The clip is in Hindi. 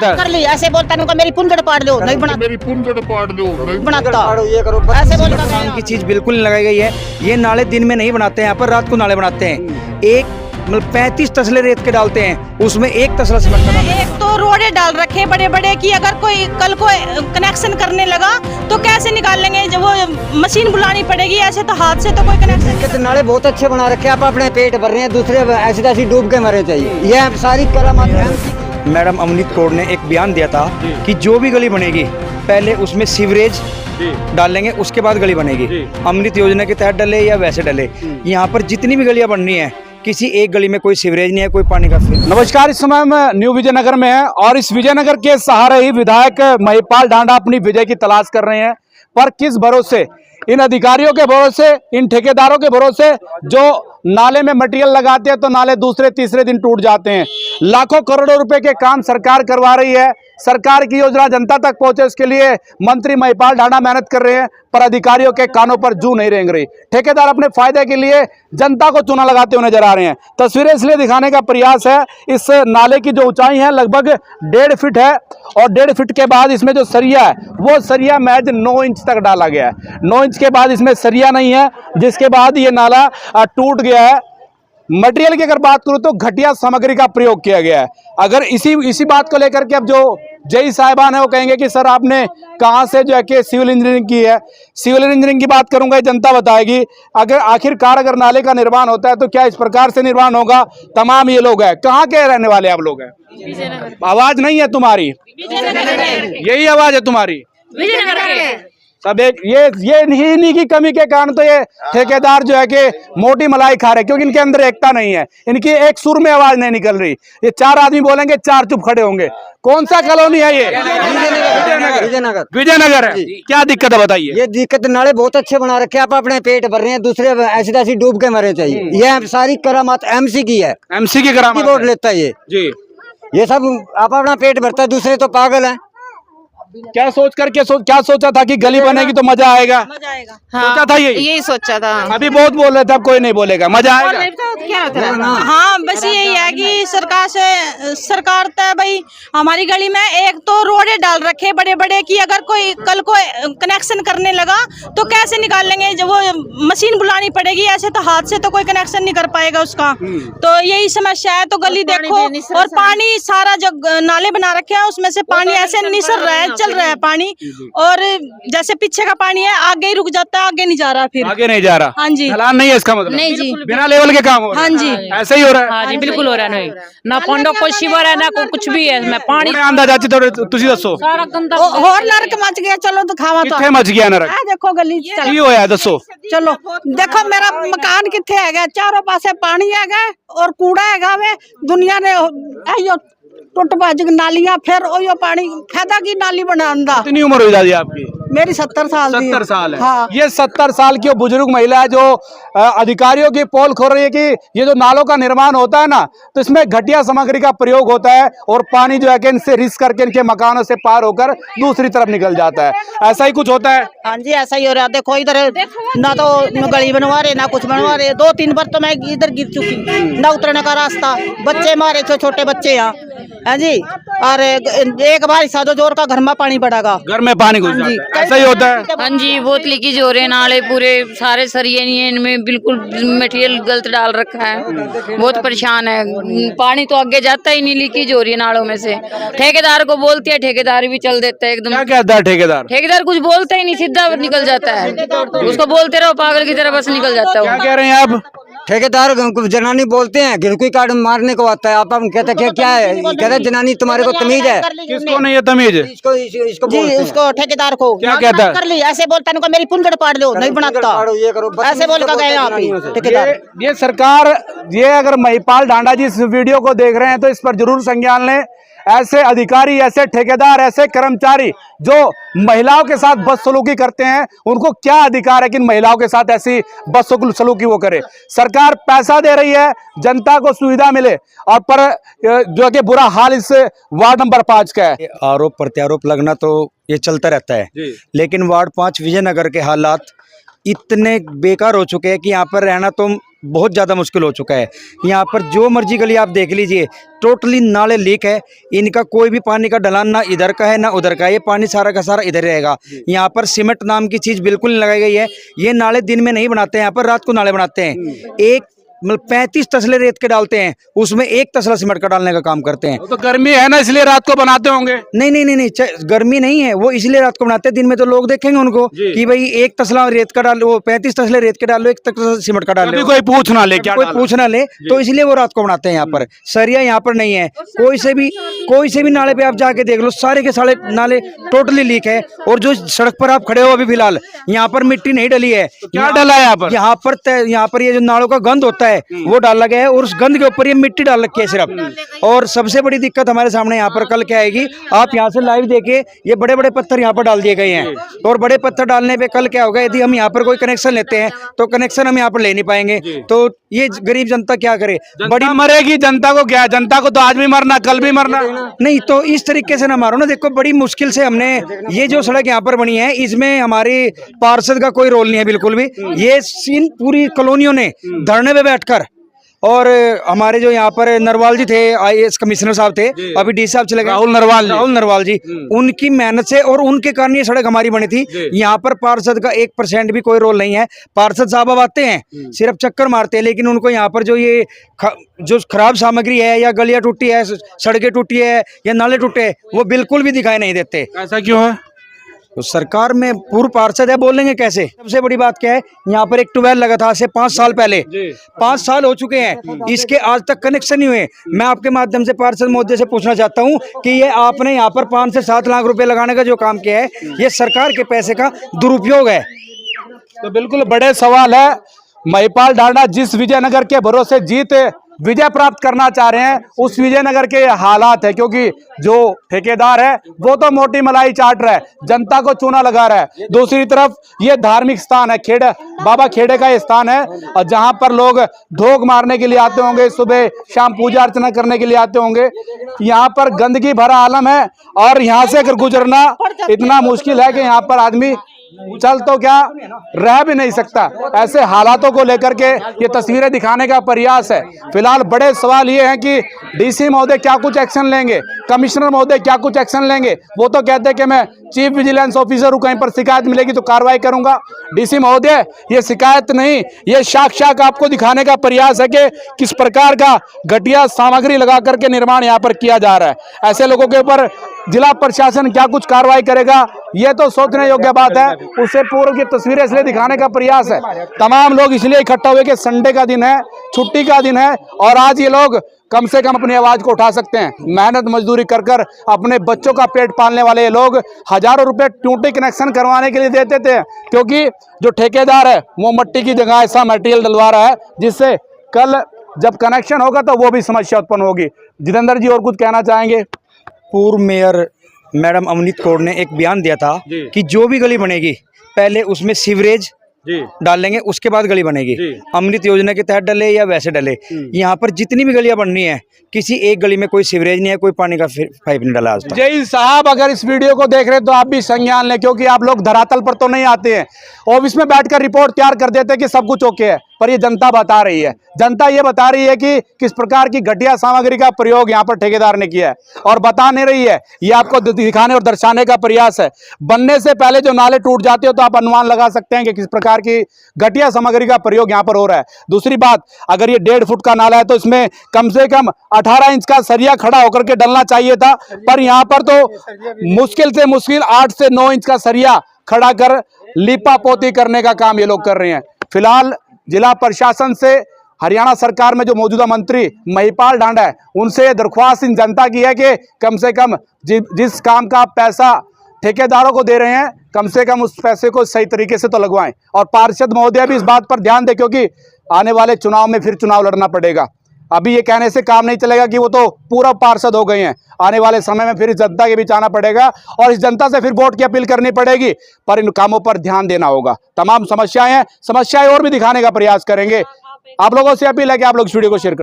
कर ली ऐसे बोलता है मेरी पुंजड़ पाड़ लो नहीं बना मेरी पुंजड़ पाड़ लो नहीं बनाता ऐसे बोलता काम की चीज बिल्कुल नहीं लगाई गई है। ये नाले दिन में नहीं बनाते हैं, यहाँ पर रात को नाले बनाते हैं। एक मतलब 35 तसले रेत के डालते हैं, उसमें एक तसला सीमेंट का डालते हैं। एक तो रोडे डाल रखे बड़े बड़े कि अगर कोई कल को कनेक्शन करने लगा तो कैसे निकाल लेंगे, जब वो मशीन बुलानी पड़ेगी, ऐसे तो हाथ से तो कोई कनेक्शन। तो नाले बहुत अच्छे बना रखे हैं, आप अपने पेट भर रहे हैं, दूसरे ऐसी तैसी डूब के मरे चाहिए। ये सारी करामात है। मैडम अमनीत कौर ने एक बयान दिया था कि जो भी गली बनेगी पहले उसमें सीवरेज डालेंगे, उसके बाद गली बनेगी। अमृत योजना के तहत डले या वैसे डले, यहाँ पर जितनी भी गलियां बन रही हैं किसी एक गली में कोई सीवरेज नहीं है, कोई पानी का फ्लो। नमस्कार, इस समय हम न्यू विजयनगर में हैं और इस विजयनगर के सहारे ही विधायक महिपाल ढांडा अपनी विजय की तलाश कर रहे हैं। पर किस भरोसे, इन अधिकारियों के भरोसे, इन ठेकेदारों के भरोसे जो नाले में मटेरियल लगाते हैं तो नाले दूसरे तीसरे दिन टूट जाते हैं। लाखों करोड़ों रुपए के काम सरकार करवा रही है, सरकार की योजना जनता तक पहुंचे इसके लिए मंत्री महिपाल ढांडा मेहनत कर रहे हैं, पर अधिकारियों के कानों पर जू नहीं रेंग रही। ठेकेदार अपने फायदे के लिए जनता को चूना लगाते हुए नजर आ रहे हैं। तस्वीरें इसलिए दिखाने का प्रयास है, इस नाले की जो ऊंचाई है लगभग 1.5 फीट है और 1.5 फीट के बाद इसमें जो सरिया है वो सरिया महज 9 इंच तक डाला गया है। 9 इंच के बाद इसमें सरिया नहीं है, जिसके बाद ये नाला टूट गया है। मटेरियल की अगर बात करूं तो घटिया सामग्री का प्रयोग किया गया है। अगर इसी बात को लेकर के अब जो जेई साहिबान है वो कहेंगे कि सर आपने कहां से जो है कि सिविल इंजीनियरिंग की है। सिविल इंजीनियरिंग की बात करूंगा, ये जनता बताएगी। अगर आखिरकार अगर नाले का निर्माण होता है तो क्या इस प्रकार से निर्माण होगा। तमाम ये लोग हैं, कहाँ के रहने वाले आप लोग हैं? आवाज नहीं है तुम्हारी, यही आवाज है तुम्हारी। सब एक ये इन्हीं की कमी के कारण तो ये ठेकेदार जो है कि मोटी मलाई खा रहे, क्योंकि इनके अंदर एकता नहीं है, इनकी एक सुर में आवाज नहीं निकल रही। ये 4 आदमी बोलेंगे, 4 चुप खड़े होंगे। कौन सा कॉलोनी है ये? विजयनगर है। क्या दिक्कत है बताइए? ये दिक्कत, नाले बहुत अच्छे बना रखे हैं, आप अपने पेट भर रहे हैं, दूसरे ऐसी तैसी डूब के मरे चाहिए। ये सारी करामात एमसी की है, एमसी की करामात वोट लेता है ये जी। ये सब आप अपना पेट भरता है, दूसरे तो पागल है। क्या सोच करके क्या सोचा था कि गली बनेगी तो मजा आएगा? हाँ, सोचा था यही सोचा था। अभी बहुत बोल रहे थे, अब कोई नहीं बोलेगा, मजा आएगा। क्या होता है? हाँ, बस यही है कि सरकार तो भाई हमारी गली में एक तो रोडे डाल रखे बड़े बड़े कि अगर कोई कल को कनेक्शन करने लगा तो कैसे निकाल लेंगे, जब वो मशीन बुलानी पड़ेगी, ऐसे तो हाथ से तो कोई कनेक्शन नहीं कर पाएगा उसका। तो यही समस्या है। तो गली देखो, और पानी सारा जो नाले बना रखे हैं उसमें से पानी ऐसे निसर रहा है, चल रहा है पानी, और जैसे पीछे का पानी है आगे ही रुक जाता है, आगे नहीं जा रहा, फिर आगे नहीं जा रहा। हाँ जी, ढलान नहीं है इसका मतलब? नहीं जी, बिना लेवल के काम हो रहा है। हाँ जी, ऐसे ही हो रहा है। हाँ जी, बिल्कुल हो रहा है। नहीं ना पोंडो कोई शिवर है ना कोई कुछ भी है, मैं पानी अंदाजा तुसी दसो सारा गंदा और नरक मच गया। चलो दिखावा तो किथे मच गया नरक? देखो गली की होया दसो। चलो देखो मेरा मकान किथे है, चारों पासे पानी है और कूड़ा है वे। दुनिया ने टुट भज नालियां, फिर ओयो पानी फायदा की नाली बनांदा। कितनी उम्र हुई दादी आपकी? मेरी 70 साल दी 70 साल है। हाँ। ये 70 साल की बुजुर्ग महिला है जो अधिकारियों की पोल खोल रही है कि ये जो नालों का निर्माण होता है ना तो इसमें घटिया सामग्री का प्रयोग होता है और पानी जो है कि इनसे रिस करके इनके मकानों से पार होकर दूसरी तरफ निकल जाता है। ऐसा ही कुछ होता है। हाँ जी, ऐसा ही हो रहा है। देखो इधर ना तो गली बनवा रहे ना कुछ बनवा रहे। 2-3 बार तो मैं इधर गिर चुकी, ना उतरने का रास्ता, बच्चे मारे थे, छोटे बच्चे यहाँ है जी। और एक बार सादो जोर का घर में पानी पड़ेगा, घर में पानी घुस जाता है। ऐसा ही होता है। हाँ जी, बहुत लीकेज हो रहे हैं, नाले पूरे सारे सरिये नहीं है, इनमें बिल्कुल मटेरियल गलत डाल रखा है, बहुत परेशान है। पानी तो आगे जाता ही नहीं, लीकेज हो रही है नालों में से। ठेकेदार को बोलते हैं, ठेकेदार भी चल देता है एकदम। क्या कहता है ठेकेदार? ठेकेदार कुछ बोलता ही नहीं, सीधा निकल जाता है। उसको बोलते रहो पागल की तरह, बस निकल जाता है। क्या कह रहे हैं आप? ठेकेदार जनानी बोलते हैं, गिरकुई कार्ड मारने को आता है। आप कहते हैं क्या है? कहते हैं जनानी तुम्हारे को तमीज है। किसको नहीं है तमीज? इसको जी, उसको ठेकेदार को। क्या कहता है? कर ली ऐसे बोलता है मेरी पुंजड़ पाड़ लो नहीं बनाता, ये करो, ऐसे बोल कर गए यहाँ पे ठेकेदार। ये सरकार, ये अगर महिपाल ढांडा जी इस वीडियो को देख रहे हैं तो इस पर जरूर संज्ञान लें। ऐसे अधिकारी, ऐसे ठेकेदार, ऐसे कर्मचारी जो महिलाओं के साथ बदसलूकी करते हैं, उनको क्या अधिकार है कि इन महिलाओं के साथ ऐसी बदसलूकी वो करे? सरकार पैसा दे रही है, जनता को सुविधा मिले, और पर जो कि बुरा हाल इस वार्ड नंबर 5 का है। आरोप प्रत्यारोप लगना तो ये चलता रहता है, लेकिन वार्ड 5 विजयनगर के हालात इतने बेकार हो चुके हैं कि यहाँ पर रहना तो बहुत ज़्यादा मुश्किल हो चुका है। यहाँ पर जो मर्जी गली आप देख लीजिए, टोटली नाले लीक है। इनका कोई भी पानी का ढलान ना इधर का है ना उधर का है, ये पानी सारा का सारा इधर रहेगा। यहाँ पर सीमेंट नाम की चीज़ बिल्कुल नहीं लगाई गई है। ये नाले दिन में नहीं बनाते हैं, यहाँ पर रात को नाले बनाते हैं। एक मतलब 35 तसले रेत के डालते हैं, उसमें एक तसला सीमेंट का डालने का काम करते हैं। तो गर्मी है ना, इसलिए रात को बनाते होंगे। नहीं नहीं नहीं नहीं, गर्मी नहीं है, वो इसलिए रात को बनाते हैं। दिन में तो लोग देखेंगे उनको कि भाई एक तसला रेत का डालो, 35 तसले रेत के डालो, एक तसला सीमेंट का डालो, कोई पूछ ना ले, क्या कोई पूछ ना ले, तो इसलिए वो रात को बनाते हैं। यहाँ पर सरिया यहाँ पर नहीं है। कोई से भी नाले पे आप जाके देख लो, सारे के सारे नाले टोटली लीक है। और जो सड़क पर आप खड़े हो अभी फिलहाल, यहाँ पर मिट्टी नहीं डली है। क्या डला है यहाँ पर ये जो नालों का गंद होता है वो डाला गया है, और उस गंद के ऊपर ये मिट्टी डाल रखी है सिर्फ। और सबसे बड़ी दिक्कत हमारे सामने यहाँ पर कल क्या आएगी, आप यहाँ से लाइव देखे, ये बड़े बड़े पत्थर यहाँ पर डाल दिए गए हैं। और बड़े पत्थर डालने पे कल क्या होगा, यदि हम यहाँ पर कोई कनेक्शन लेते हैं तो कनेक्शन हम यहाँ पर ले नहीं पाएंगे। तो ये गरीब जनता क्या करे, बड़ी मरेगी। जनता को क्या, जनता को तो आज भी मरना, कल भी मरना। नहीं तो इस तरीके से ना मारो ना। देखो बड़ी मुश्किल से हमने ये जो सड़क यहाँ पर बनी है, इसमें हमारे पार्षद का कोई रोल नहीं है बिल्कुल भी। ये सीन पूरी कॉलोनियों ने धरने पे बैठकर, और हमारे जो यहाँ पर नरवाल जी थे, IAS कमिश्नर साहब थे, अभी डी साहब चले गए, राहुल नरवाल जी, उनकी मेहनत से और उनके कारण ये सड़क हमारी बनी थी। यहाँ पर पार्षद का 1% भी कोई रोल नहीं है। पार्षद साहब अब आते हैं, सिर्फ चक्कर मारते हैं, लेकिन उनको यहाँ पर जो ये जो खराब सामग्री है, या गलियां टूटी है, सड़कें टूटी है, या नाले टूटे, वो बिल्कुल भी दिखाई नहीं देते। ऐसा क्यों है? तो सरकार में पूर्व पार्षद है, बोलेंगे कैसे। सबसे बड़ी बात क्या है, यहाँ पर एक ट्यूबवेल लगा था आज से 5 साल पहले, 5 साल हो चुके हैं, इसके आज तक कनेक्शन नहीं हुए। मैं आपके माध्यम से पार्षद महोदय से पूछना चाहता हूँ कि ये आपने यहाँ पर 5 से 7 लाख रुपए लगाने का जो काम किया है, ये सरकार के पैसे का दुरुपयोग है। तो बिल्कुल बड़े सवाल है। महिपाल ढांडा जिस विजयनगर के भरोसे विजय प्राप्त करना चाह रहे हैं, उस विजयनगर के हालात है, क्योंकि जो ठेकेदार है वो तो मोटी मलाई चाट रहा है, जनता को चूना लगा रहा है। दूसरी तरफ ये धार्मिक स्थान है, बाबा खेड़े का ये स्थान है, और जहां पर लोग धोख मारने के लिए आते होंगे, सुबह शाम पूजा अर्चना करने के लिए आते होंगे। यहाँ पर गंदगी भरा आलम है, और यहाँ से अगर गुजरना इतना मुश्किल है कि यहाँ पर आदमी चल तो क्या रह भी नहीं सकता। ऐसे हालातों को लेकर के ये तस्वीरें दिखाने का प्रयास है। फिलहाल बड़े सवाल ये हैं कि डीसी महोदय क्या कुछ एक्शन लेंगे, कमिश्नर महोदय क्या कुछ एक्शन लेंगे। वो तो कहते हैं कि मैं चीफ विजिलेंस ऑफिसर हूं, कहीं पर शिकायत मिलेगी तो कार्रवाई करूंगा। डीसी महोदय, ये शिकायत नहीं, ये साक्षात आपको दिखाने का प्रयास है कि किस प्रकार का घटिया सामग्री लगा करके निर्माण यहाँ पर किया जा रहा है। ऐसे लोगों के ऊपर जिला प्रशासन क्या कुछ कार्रवाई करेगा, ये तो सोचने योग्य बात है। उससे पूर्व की तस्वीरें इसलिए दिखाने का प्रयास है। तमाम लोग इसलिए इकट्ठा हुए कि संडे का दिन है, छुट्टी का दिन है, और आज ये लोग कम से कम अपनी आवाज को उठा सकते हैं। मेहनत मजदूरी कर कर अपने बच्चों का पेट पालने वाले ये लोग हजारों रुपए टूटी कनेक्शन करवाने के लिए देते थे, क्योंकि जो ठेकेदार है वो मट्टी की जगह ऐसा मटेरियल डलवा रहा है जिससे कल जब कनेक्शन होगा तो वो भी समस्या उत्पन्न होगी। जितेंद्र जी, और कुछ कहना चाहेंगे? पूर्व मेयर मैडम अमृत कौर ने एक बयान दिया था कि जो भी गली बनेगी पहले उसमें सीवरेज डालेंगे, उसके बाद गली बनेगी। अमृत योजना के तहत डले या वैसे डले, यहाँ पर जितनी भी गलियां बननी है, किसी एक गली में कोई सीवरेज नहीं है, कोई पानी का पाइप नहीं डला आज तक। जय साहब, अगर इस वीडियो को देख रहे हैं तो आप भी संज्ञान लें, क्योंकि आप लोग धरातल पर तो नहीं आते हैं, ऑफिस में बैठकर रिपोर्ट तैयार कर देते हैं कि सब कुछ ओके है, पर ये जनता बता रही है। जनता ये बता रही है कि किस प्रकार की घटिया सामग्री का प्रयोग यहाँ पर ठेकेदार ने किया है, और बता नहीं रही है, ये आपको दिखाने और दर्शाने का प्रयास है। बनने से पहले जो नाले टूट जाते हो तो आप अनुमान लगा सकते हैं कि किस प्रकार की घटिया सामग्री का प्रयोग यहाँ पर हो रहा है। दूसरी बात, अगर ये 1.5 फुट का नाला है तो इसमें कम से कम 18 इंच का सरिया खड़ा होकर के डलना चाहिए था, पर यहाँ पर तो मुश्किल से मुश्किल 8 से 9 इंच का सरिया खड़ा कर लीपा पोती करने का काम ये लोग कर रहे हैं। फिलहाल जिला प्रशासन से हरियाणा सरकार में जो मौजूदा मंत्री महिपाल ढांडा है, उनसे दरख्वास्त इन जनता की है कि कम से कम जिस काम का पैसा ठेकेदारों को दे रहे हैं, कम से कम उस पैसे को सही तरीके से तो लगवाएं। और पार्षद महोदय भी इस बात पर ध्यान दें, क्योंकि आने वाले चुनाव में फिर चुनाव लड़ना पड़ेगा। अभी ये कहने से काम नहीं चलेगा कि वो तो पूरा पार्षद हो गए हैं, आने वाले समय में फिर इस जनता के बीच आना पड़ेगा और इस जनता से फिर वोट की अपील करनी पड़ेगी, पर इन कामों पर ध्यान देना होगा। तमाम समस्याएं हैं, समस्याएं और भी दिखाने का प्रयास करेंगे। आप लोगों से अपील है कि आप लोग इस वीडियो को शेयर करें।